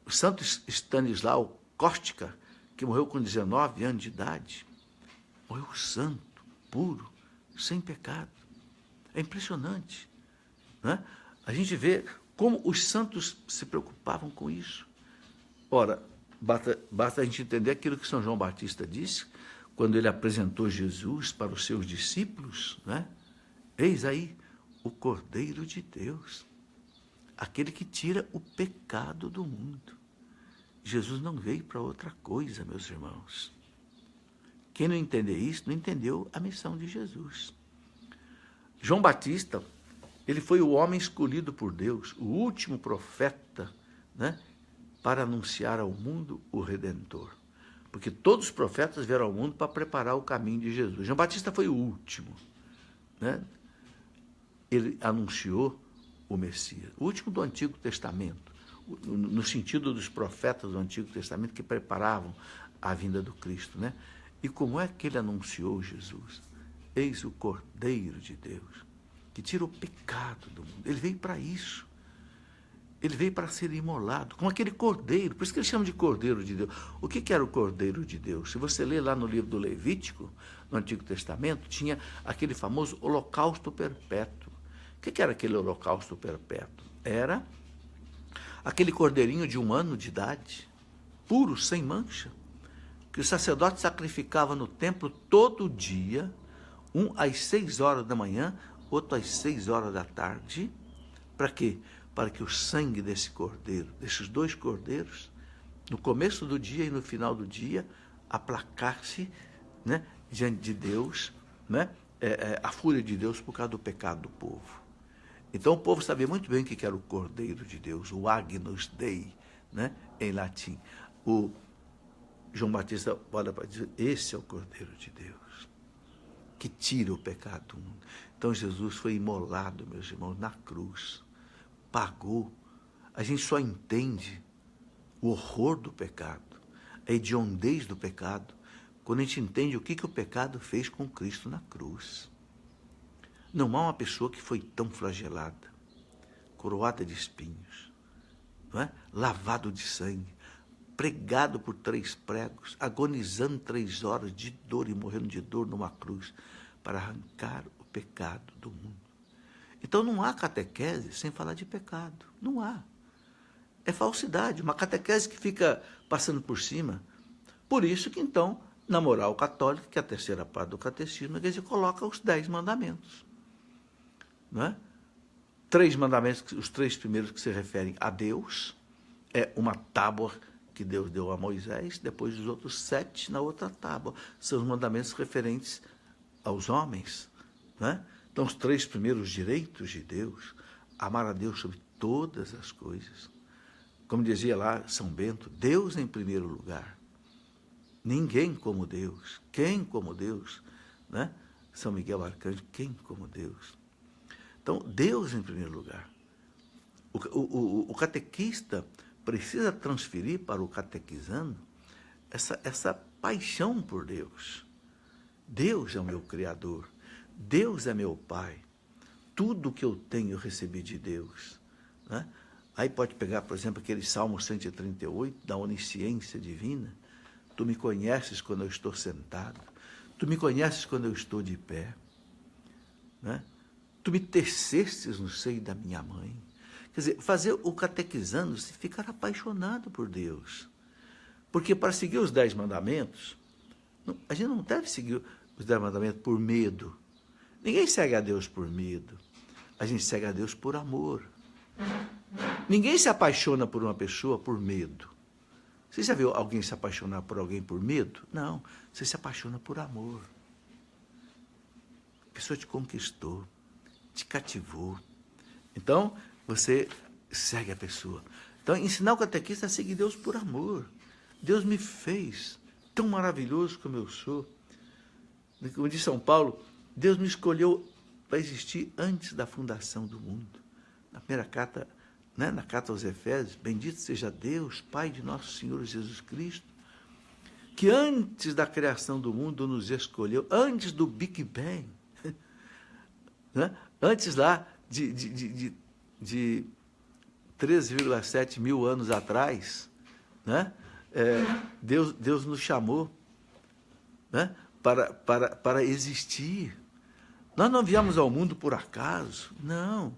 O santo Stanislau Kostka, que morreu com 19 anos de idade, morreu santo, puro, sem pecado. É impressionante, né? A gente vê como os santos se preocupavam com isso. Ora, basta a gente entender aquilo que São João Batista disse, quando ele apresentou Jesus para os seus discípulos, né? Eis aí o Cordeiro de Deus, aquele que tira o pecado do mundo. Jesus não veio para outra coisa, meus irmãos. Quem não entender isso, não entendeu a missão de Jesus. João Batista, Ele foi o homem escolhido por Deus, o último profeta, né, para anunciar ao mundo o Redentor. Porque todos os profetas vieram ao mundo para preparar o caminho de Jesus. João Batista foi o último, né? Ele anunciou o Messias, o último do Antigo Testamento, no sentido dos profetas do Antigo Testamento que preparavam a vinda do Cristo, né? E como é que ele anunciou Jesus? Eis o Cordeiro de Deus, que tira o pecado do mundo. Ele veio para isso. Ele veio para ser imolado, como aquele cordeiro. Por isso que ele chama de Cordeiro de Deus. O que era o Cordeiro de Deus? Se você ler lá no livro do Levítico, no Antigo Testamento, tinha aquele famoso holocausto perpétuo. O que era aquele holocausto perpétuo? Era aquele cordeirinho de 1 ano de idade, puro, sem mancha, que o sacerdote sacrificava no templo todo dia, um às 6 horas da manhã, outro às 6 horas da tarde. Para quê? Para que o sangue desse cordeiro, desses 2 cordeiros, no começo do dia e no final do dia, aplacasse, né, diante de Deus, né, a fúria de Deus por causa do pecado do povo. Então o povo sabia muito bem o que era o Cordeiro de Deus, o Agnus Dei, né, em latim. O João Batista olha para dizer, esse é o Cordeiro de Deus, que tira o pecado do mundo. Então Jesus foi imolado, meus irmãos, na cruz. Pagou. A gente só entende o horror do pecado, a hediondez do pecado, quando a gente entende o que o pecado fez com Cristo na cruz. Não há uma pessoa que foi tão flagelada, coroada de espinhos, não é? Lavado de sangue, pregado por 3 pregos, agonizando 3 horas de dor e morrendo de dor numa cruz, para arrancar o pecado do mundo. Então não há catequese sem falar de pecado. Não há. É falsidade, uma catequese que fica passando por cima. Por isso que, então, na moral católica, que é a terceira parte do catecismo, a igreja coloca os 10 mandamentos. Não é? 3 mandamentos, os 3 primeiros que se referem a Deus, é uma tábua que Deus deu a Moisés, depois os outros 7 na outra tábua. São os mandamentos referentes aos homens, não é? Então, os 3 primeiros direitos de Deus, amar a Deus sobre todas as coisas. Como dizia lá São Bento, Deus em primeiro lugar. Ninguém como Deus. Quem como Deus? Né? São Miguel Arcanjo, quem como Deus? Então, Deus em primeiro lugar. O catequista precisa transferir para o catequizando essa paixão por Deus. Deus é o meu Criador. Deus é meu Pai, tudo que eu tenho eu recebi de Deus. Né? Aí pode pegar, por exemplo, aquele Salmo 138, da onisciência divina. Tu me conheces quando eu estou sentado, tu me conheces quando eu estou de pé. Né? Tu me tecestes no seio da minha mãe. Quer dizer, fazer o catequizando, se ficar apaixonado por Deus. Porque para seguir os 10 mandamentos, a gente não deve seguir os 10 mandamentos por medo. Ninguém segue a Deus por medo. A gente segue a Deus por amor. Ninguém se apaixona por uma pessoa por medo. Você já viu alguém se apaixonar por alguém por medo? Não. Você se apaixona por amor. A pessoa te conquistou, te cativou. Então, você segue a pessoa. Então, ensinar o catequista a seguir Deus por amor. Deus me fez tão maravilhoso como eu sou. Como diz São Paulo, Deus me escolheu para existir antes da fundação do mundo. Na primeira carta, né, na carta aos Efésios, bendito seja Deus, Pai de nosso Senhor Jesus Cristo, que antes da criação do mundo nos escolheu, antes do Big Bang, né, antes lá de 13,7 mil anos atrás, né, Deus nos chamou, né, para existir. Nós não viemos ao mundo por acaso, não.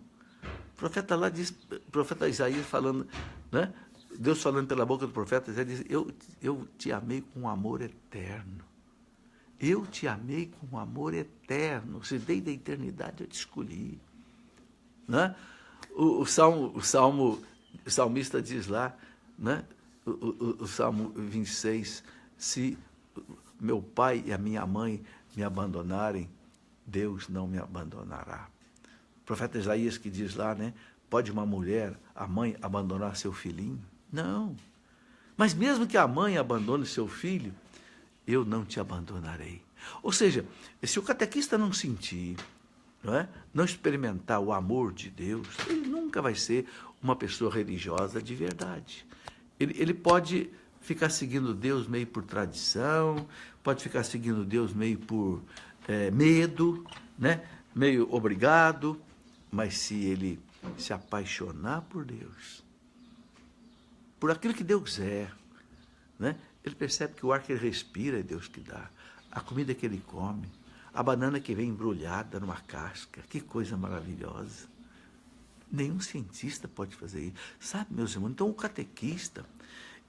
O profeta lá diz, o profeta Isaías falando, né? Deus falando pela boca do profeta Isaías, diz, eu te amei com amor eterno. Eu te amei com amor eterno. Se desde a eternidade eu te escolhi. Né? O salmista diz lá, né? O Salmo 26, se meu pai e a minha mãe me abandonarem, Deus não me abandonará. profeta Isaías que diz lá, né? Pode uma mulher, a mãe, abandonar seu filhinho? Não. Mas mesmo que a mãe abandone seu filho, eu não te abandonarei. Ou seja, se o catequista não sentir, não experimentar o amor de Deus, ele nunca vai ser uma pessoa religiosa de verdade. Ele pode ficar seguindo Deus meio por tradição, pode ficar seguindo Deus meio por medo, né? Meio obrigado, mas se ele se apaixonar por Deus, por aquilo que Deus é, né? Ele percebe que o ar que ele respira é Deus que dá, a comida que ele come, a banana que vem embrulhada numa casca, que coisa maravilhosa. Nenhum cientista pode fazer isso. Sabe, meus irmãos? Então, o catequista,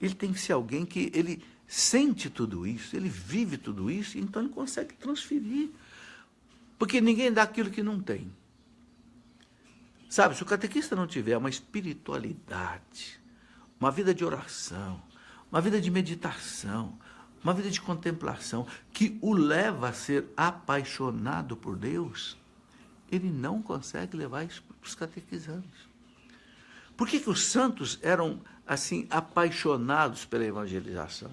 ele tem que ser alguém que ele sente tudo isso, ele vive tudo isso, então ele consegue transferir. Porque ninguém dá aquilo que não tem. Sabe, se o catequista não tiver uma espiritualidade, uma vida de oração, uma vida de meditação, uma vida de contemplação, que o leva a ser apaixonado por Deus, ele não consegue levar isso para os catequizandos. Por que os santos eram, assim, apaixonados pela evangelização?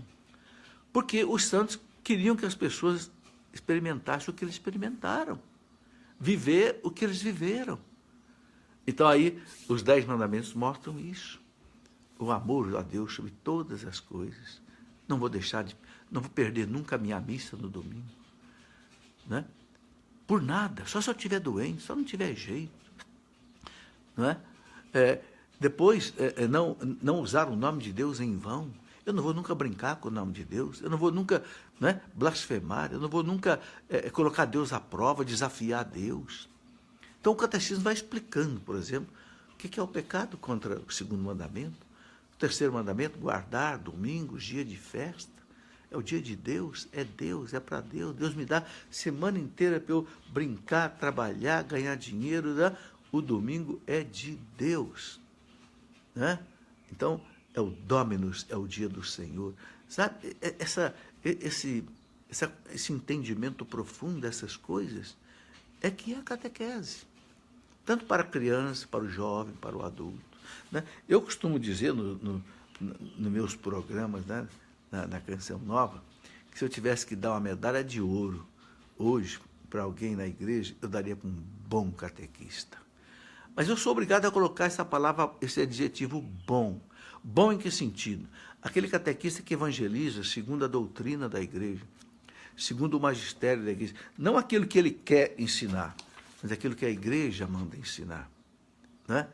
Porque os santos queriam que as pessoas experimentassem o que eles experimentaram, viver o que eles viveram. Então aí, os 10 mandamentos mostram isso. O amor a Deus sobre todas as coisas. Não vou perder nunca a minha missa no domingo, né? Por nada, só se eu estiver doente, só não tiver jeito, não é? Depois, não usar o nome de Deus em vão. Eu não vou nunca brincar com o nome de Deus, eu não vou nunca, né, blasfemar, eu não vou nunca colocar Deus à prova, desafiar Deus. Então o catecismo vai explicando, por exemplo, o que é o pecado contra o segundo mandamento. O terceiro mandamento, guardar domingos, dia de festa. É o dia de Deus, é para Deus. Deus me dá semana inteira para eu brincar, trabalhar, ganhar dinheiro. Né? O domingo é de Deus. Né? Então, é o Dominus, é o dia do Senhor. Sabe, esse entendimento profundo dessas coisas é que é a catequese. Tanto para a criança, para o jovem, para o adulto. Né? Eu costumo dizer nos meus programas, né, na Canção Nova, que se eu tivesse que dar uma medalha de ouro hoje para alguém na igreja, eu daria para um bom catequista. Mas eu sou obrigado a colocar essa palavra, esse adjetivo bom. Bom em que sentido? Aquele catequista que evangeliza segundo a doutrina da igreja, segundo o magistério da igreja. Não aquilo que ele quer ensinar, mas aquilo que a igreja manda ensinar. Né?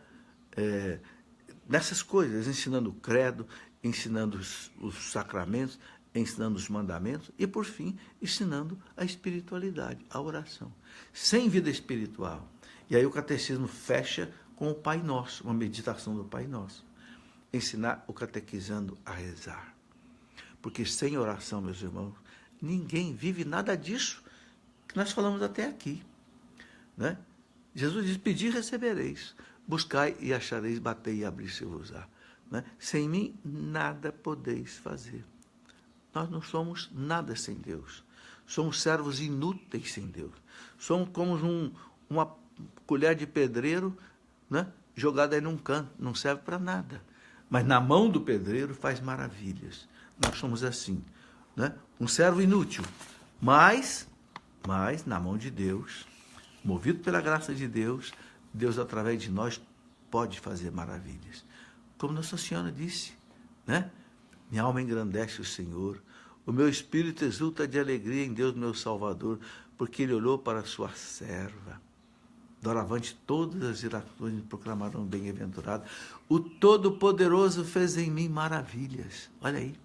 Nessas coisas, ensinando o credo, ensinando os sacramentos, ensinando os mandamentos e, por fim, ensinando a espiritualidade, a oração. Sem vida espiritual. E aí o catecismo fecha com o Pai Nosso, uma meditação do Pai Nosso. Ensinar o catequizando a rezar. Porque sem oração, meus irmãos, ninguém vive nada disso que nós falamos até aqui. Né? Jesus diz, pedi e recebereis, buscai e achareis, batei e abrir-se-vos-á. Né? Sem mim, nada podeis fazer. Nós não somos nada sem Deus. Somos servos inúteis sem Deus. Somos como uma colher de pedreiro, né, jogada aí num canto, não serve para nada. Mas na mão do pedreiro faz maravilhas. Nós somos assim. Né? Um servo inútil, mas na mão de Deus, movido pela graça de Deus, Deus através de nós pode fazer maravilhas. Como Nossa Senhora disse, né? Minha alma engrandece o Senhor, o meu espírito exulta de alegria em Deus meu Salvador, porque Ele olhou para a sua serva. Doravante todas as gerações me proclamarão bem-aventurado. O Todo-Poderoso fez em mim maravilhas. Olha aí.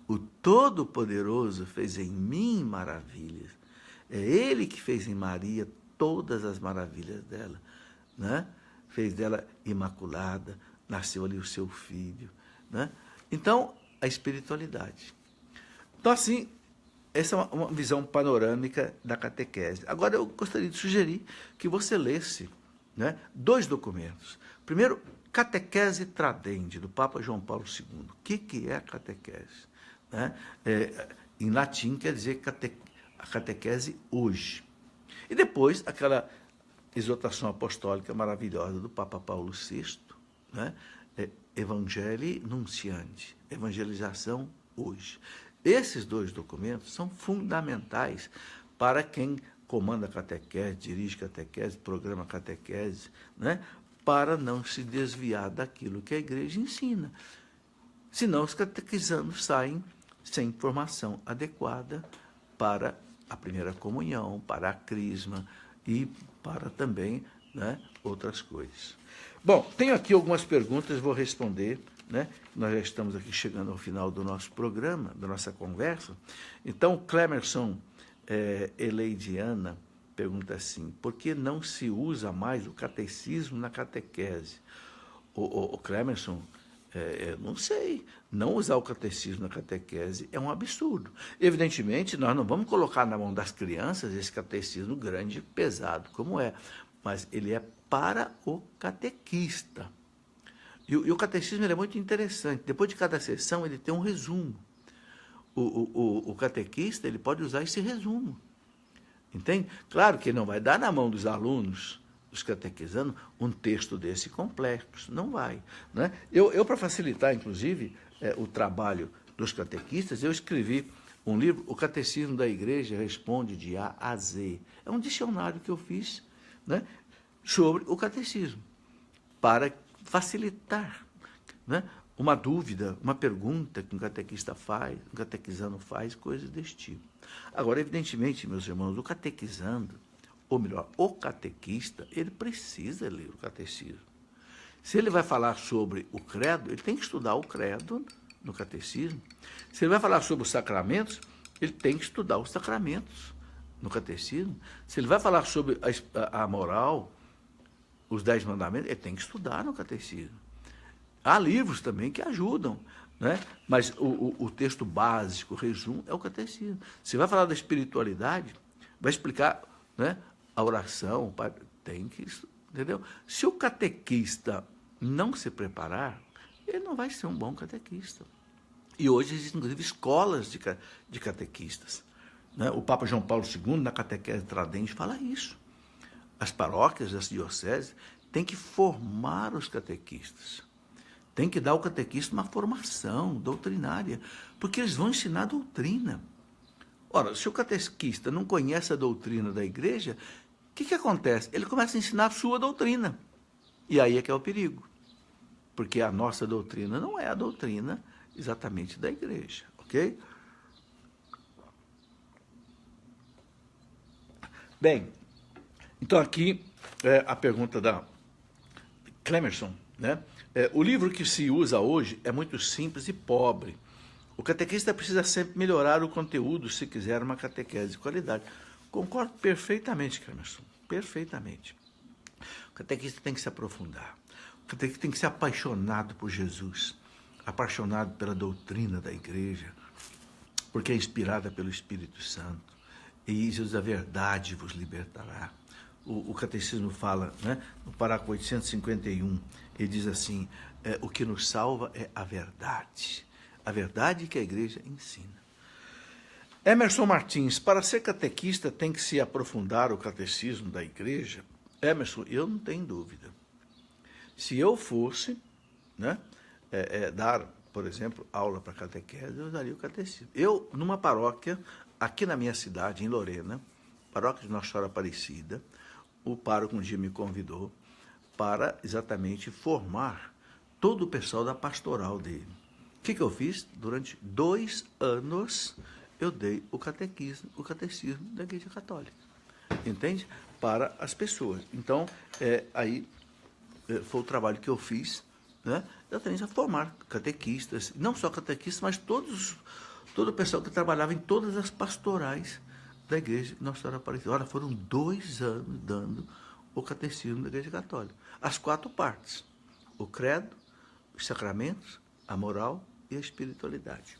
O Todo-Poderoso fez em mim maravilhas. É Ele que fez em Maria todas as maravilhas dela. Né? Fez dela imaculada, nasceu ali o seu filho. Né? Então, a espiritualidade. Então, assim, essa é uma visão panorâmica da catequese. Agora, eu gostaria de sugerir que você lesse, né, 2 documentos. Primeiro, Catequese Tradendi, do Papa João Paulo II. O que é a catequese? Né? Em latim, quer dizer a catequese hoje. E depois, aquela exortação apostólica maravilhosa do Papa Paulo VI, né? Evangelii Nuntiandi, evangelização hoje. Esses dois documentos são fundamentais para quem comanda a catequese, dirige catequese, programa catequese, né? Para não se desviar daquilo que a igreja ensina. Senão os catequizandos saem sem formação adequada para a primeira comunhão, para a crisma e para também, né, outras coisas. Bom, tenho aqui algumas perguntas, vou responder, né? Nós já estamos aqui chegando ao final do nosso programa, da nossa conversa. Então, Clemerson Eleidiana pergunta assim: por que não se usa mais o catecismo na catequese? O Clemerson, não sei, não usar o catecismo na catequese é um absurdo. Evidentemente, nós não vamos colocar na mão das crianças esse catecismo grande e pesado, como é, mas ele é para o catequista. E o catecismo ele é muito interessante. Depois de cada sessão, ele tem um resumo. O catequista ele pode usar esse resumo. Entende? Claro que ele não vai dar na mão dos alunos, dos catequizandos, um texto desse complexo. Não vai. Né? Eu para facilitar, inclusive, o trabalho dos catequistas, eu escrevi um livro, O Catecismo da Igreja Responde de A a Z. É um dicionário que eu fiz, né, sobre o catecismo, para facilitar, né, uma dúvida, uma pergunta que um catequista faz, um catequizando faz, coisas desse tipo. Agora, evidentemente, meus irmãos, o catequizando, ou melhor, o catequista, ele precisa ler o catecismo. Se ele vai falar sobre o credo, ele tem que estudar o credo no catecismo. Se ele vai falar sobre os sacramentos, ele tem que estudar os sacramentos no catecismo. Se ele vai falar sobre a moral, os 10 mandamentos, ele tem que estudar no catecismo. Há livros também que ajudam, né? Mas o texto básico, o resumo, é o catecismo. Se vai falar da espiritualidade, vai explicar, né, a oração, tem que, entendeu? Se o catequista não se preparar, ele não vai ser um bom catequista. E hoje existem, inclusive, escolas de catequistas, né? O Papa João Paulo II, na Catequese Tradente, fala isso. As paróquias, as dioceses, têm que formar os catequistas. Tem que dar ao catequista uma formação doutrinária, porque eles vão ensinar a doutrina. Ora, se o catequista não conhece a doutrina da igreja, o que acontece? Ele começa a ensinar a sua doutrina. E aí é que é o perigo. Porque a nossa doutrina não é a doutrina exatamente da igreja, ok? Bem, então aqui a pergunta da Clemerson, né? O livro que se usa hoje é muito simples e pobre. O catequista precisa sempre melhorar o conteúdo se quiser uma catequese de qualidade. Concordo perfeitamente, Clemerson, perfeitamente. O catequista tem que se aprofundar. O catequista tem que ser apaixonado por Jesus, apaixonado pela doutrina da igreja, porque é inspirada pelo Espírito Santo. E Jesus, a verdade vos libertará. O catecismo fala, né, no parágrafo 851, ele diz assim: o que nos salva é a verdade que a igreja ensina. Emerson Martins: para ser catequista tem que se aprofundar o catecismo da igreja? Emerson, eu não tenho dúvida. Se eu fosse, né, dar, por exemplo, aula para catequese, eu daria o catecismo. Eu, numa paróquia, aqui na minha cidade, em Lorena, paróquia de Nossa Senhora Aparecida, o pároco um dia me convidou para exatamente formar todo o pessoal da pastoral dele. O que eu fiz? Durante 2 anos, eu dei o catecismo da Igreja Católica. Entende? Para as pessoas. Então, aí foi o trabalho que eu fiz, né? Exatamente a formar catequistas, não só catequistas, mas todo o pessoal que trabalhava em todas as pastorais da Igreja Nossa Senhora Aparecida. Ora, foram 2 anos dando o catecismo da Igreja Católica. As 4 partes: o credo, os sacramentos, a moral e a espiritualidade.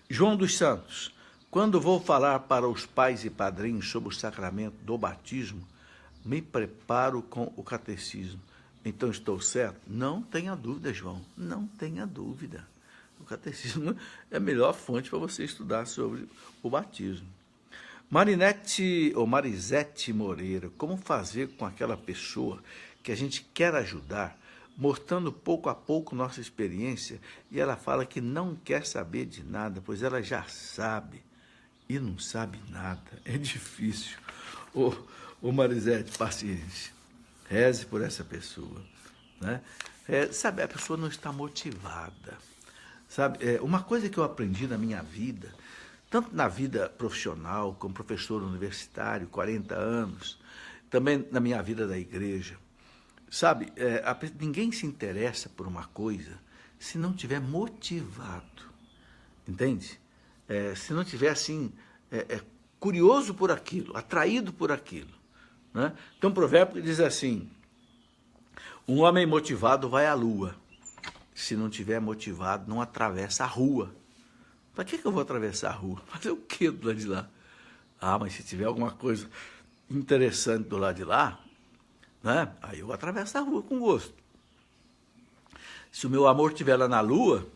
João dos Santos: quando vou falar para os pais e padrinhos sobre o sacramento do batismo, me preparo com o catecismo. Então estou certo? Não tenha dúvida, João, não tenha dúvida. O catecismo é a melhor fonte para você estudar sobre o batismo. Marinete ou Marisete Moreira, como fazer com aquela pessoa que a gente quer ajudar, mostrando pouco a pouco nossa experiência, e ela fala que não quer saber de nada, pois ela já sabe e não sabe nada. É difícil. Ô Marisete, paciência. Reze por essa pessoa. Né? Sabe, a pessoa não está motivada. Sabe, uma coisa que eu aprendi na minha vida, tanto na vida profissional, como professor universitário, 40 anos, também na minha vida da igreja, sabe, ninguém se interessa por uma coisa se não tiver motivado, entende? Se não tiver, assim, curioso por aquilo, atraído por aquilo. Né? Tem um provérbio que diz assim, um homem motivado vai à lua, se não tiver motivado, não atravessa a rua. Para que eu vou atravessar a rua? Fazer o quê do lado de lá? Ah, mas se tiver alguma coisa interessante do lado de lá, né? Aí eu atravesso a rua com gosto. Se o meu amor estiver lá na Lua,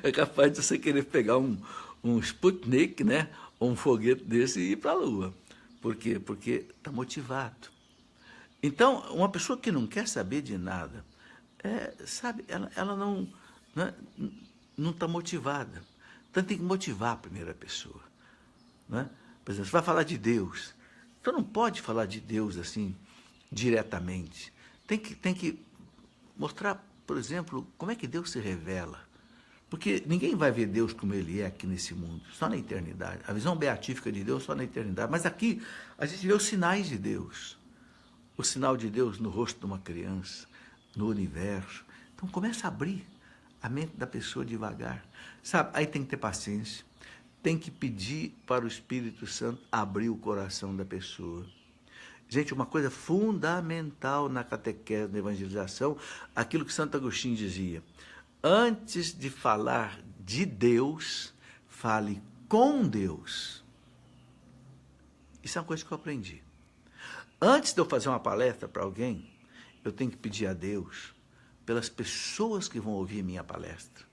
é capaz de você querer pegar um Sputnik, né? Ou um foguete desse e ir para a Lua. Por quê? Porque está motivado. Então, uma pessoa que não quer saber de nada, sabe, ela não está motivada. Então tem que motivar a primeira pessoa. Né? Por exemplo, você vai falar de Deus. Então não pode falar de Deus assim, diretamente. Tem que mostrar, por exemplo, como é que Deus se revela. Porque ninguém vai ver Deus como Ele é aqui nesse mundo, só na eternidade. A visão beatífica de Deus só na eternidade. Mas aqui a gente vê os sinais de Deus. O sinal de Deus no rosto de uma criança, no universo. Então começa a abrir a mente da pessoa devagar. Sabe, aí tem que ter paciência. Tem que pedir para o Espírito Santo abrir o coração da pessoa. Gente, uma coisa fundamental na catequese, na evangelização, aquilo que Santo Agostinho dizia. Antes de falar de Deus, fale com Deus. Isso é uma coisa que eu aprendi. Antes de eu fazer uma palestra para alguém, eu tenho que pedir a Deus pelas pessoas que vão ouvir minha palestra.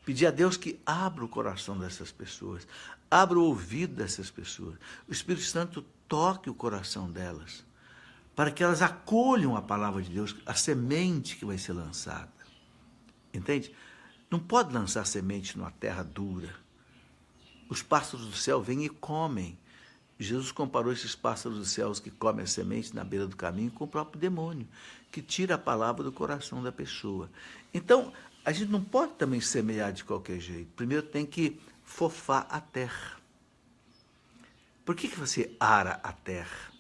Pedir a Deus que abra o coração dessas pessoas, abra o ouvido dessas pessoas. O Espírito Santo toque o coração delas, para que elas acolham a palavra de Deus, a semente que vai ser lançada. Entende? Não pode lançar semente numa terra dura. Os pássaros do céu vêm e comem. Jesus comparou esses pássaros dos céus que comem a semente na beira do caminho com o próprio demônio, que tira a palavra do coração da pessoa. Então, a gente não pode também semear de qualquer jeito. Primeiro tem que fofar a terra. Por que você ara a terra?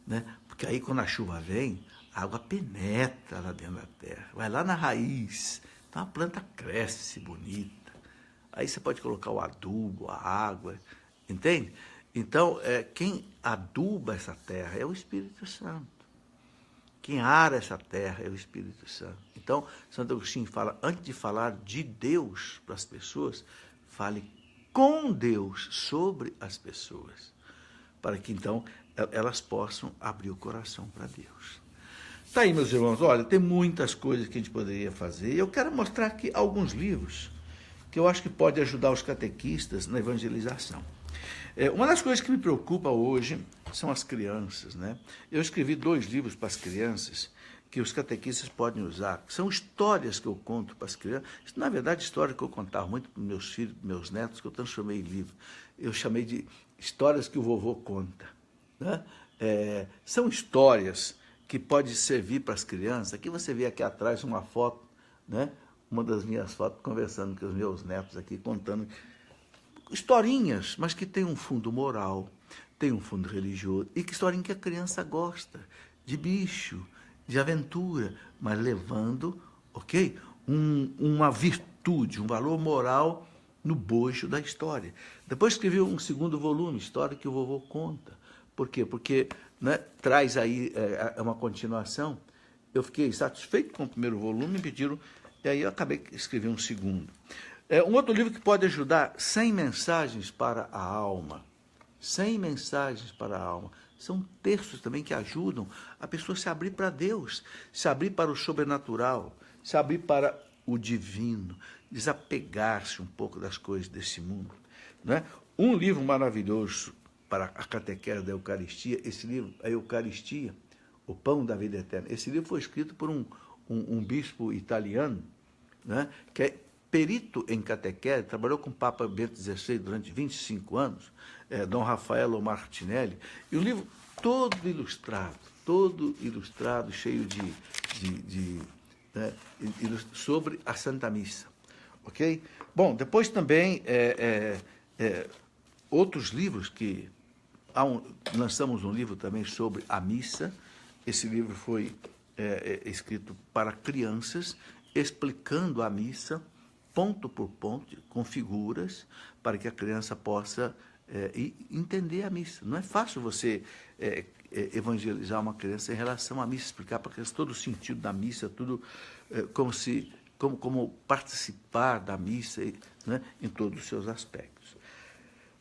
Né? Porque aí quando a chuva vem, a água penetra lá dentro da terra, vai lá na raiz, então a planta cresce bonita. Aí você pode colocar o adubo, a água, entende? Então, quem aduba essa terra é o Espírito Santo. Quem ara essa terra é o Espírito Santo. Então, Santo Agostinho fala, antes de falar de Deus para as pessoas, fale com Deus sobre as pessoas, para que então elas possam abrir o coração para Deus. Tá aí, meus irmãos, olha, tem muitas coisas que a gente poderia fazer. Eu quero mostrar aqui alguns livros que eu acho que pode ajudar os catequistas na evangelização. Uma das coisas que me preocupa hoje são as crianças, né? Eu escrevi 2 livros para as crianças que os catequistas podem usar. São histórias que eu conto para as crianças. Isso, na verdade, história que eu contava muito para meus filhos, para meus netos, que eu transformei em livro. Eu chamei de histórias que o vovô conta. Né? São histórias que podem servir para as crianças. Aqui você vê aqui atrás uma foto, né? Uma das minhas fotos, conversando com os meus netos aqui, contando historinhas, mas que tem um fundo moral, tem um fundo religioso, e que historinha que a criança gosta, de bicho, de aventura, mas levando, ok, uma virtude, um valor moral no bojo da história. Depois escrevi um 2º volume, História que o Vovô Conta. Por quê? Porque, né, traz aí uma continuação. Eu fiquei satisfeito com o 1º volume, me pediram, e aí eu acabei de escrever um 2º. Um outro livro que pode ajudar, 100 mensagens para a alma. 100 mensagens para a alma. São textos também que ajudam a pessoa a se abrir para Deus, se abrir para o sobrenatural, se abrir para o divino, desapegar-se um pouco das coisas desse mundo. Né? Um livro maravilhoso para a catequese da Eucaristia. Esse livro, A Eucaristia, o Pão da Vida Eterna. Esse livro foi escrito por um bispo italiano, né, que é perito em catequese, trabalhou com o Papa Bento XVI durante 25 anos, Dom Raffaello Martinelli, e o livro todo ilustrado, cheio sobre a Santa Missa. Ok? Bom, depois também outros livros que... lançamos um livro também sobre a missa. Esse livro foi escrito para crianças, explicando a missa, ponto por ponto, com figuras, para que a criança possa entender a missa. Não é fácil você evangelizar uma criança em relação à missa, explicar para a criança todo o sentido da missa, tudo como participar da missa, né, em todos os seus aspectos.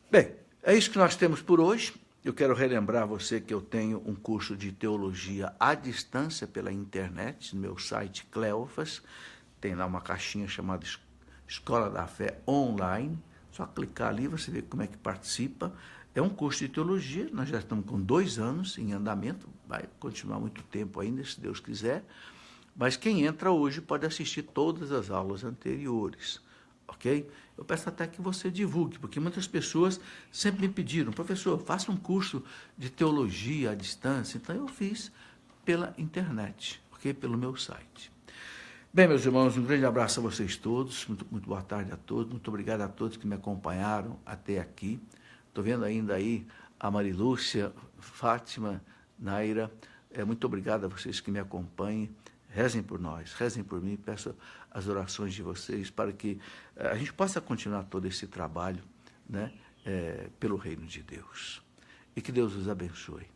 Bem, é isso que nós temos por hoje. Eu quero relembrar você que eu tenho um curso de teologia à distância pela internet, no meu site Cleofas. Tem lá uma caixinha chamada Escola da Fé Online. Só clicar ali, você vê como é que participa. É um curso de teologia, nós já estamos com 2 anos em andamento, vai continuar muito tempo ainda, se Deus quiser. Mas quem entra hoje pode assistir todas as aulas anteriores, ok? Eu peço até que você divulgue, porque muitas pessoas sempre me pediram, professor, faça um curso de teologia à distância. Então eu fiz pela internet, ok? Pelo meu site. Bem, meus irmãos, um grande abraço a vocês todos, muito boa tarde a todos, muito obrigado a todos que me acompanharam até aqui. Estou vendo ainda aí a Marilúcia, Fátima, Naira, muito obrigado a vocês que me acompanhem. Rezem por nós, rezem por mim, peço as orações de vocês para que a gente possa continuar todo esse trabalho, né, pelo reino de Deus. E que Deus os abençoe.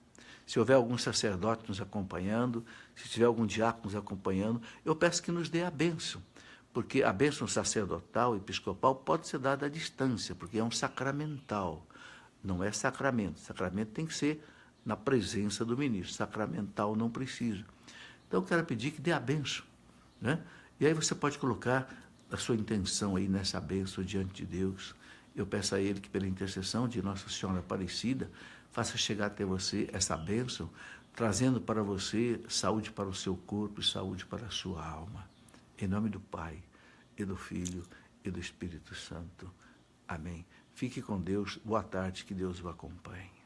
Se houver algum sacerdote nos acompanhando, se tiver algum diácono nos acompanhando, eu peço que nos dê a bênção, porque a bênção sacerdotal e episcopal pode ser dada à distância, porque é um sacramental, não é sacramento. Sacramento tem que ser na presença do ministro, sacramental não precisa. Então, eu quero pedir que dê a bênção, né? E aí você pode colocar a sua intenção aí nessa bênção diante de Deus. Eu peço a Ele que, pela intercessão de Nossa Senhora Aparecida, faça chegar até você essa bênção, trazendo para você saúde para o seu corpo e saúde para a sua alma. Em nome do Pai, e do Filho, e do Espírito Santo. Amém. Fique com Deus. Boa tarde, que Deus o acompanhe.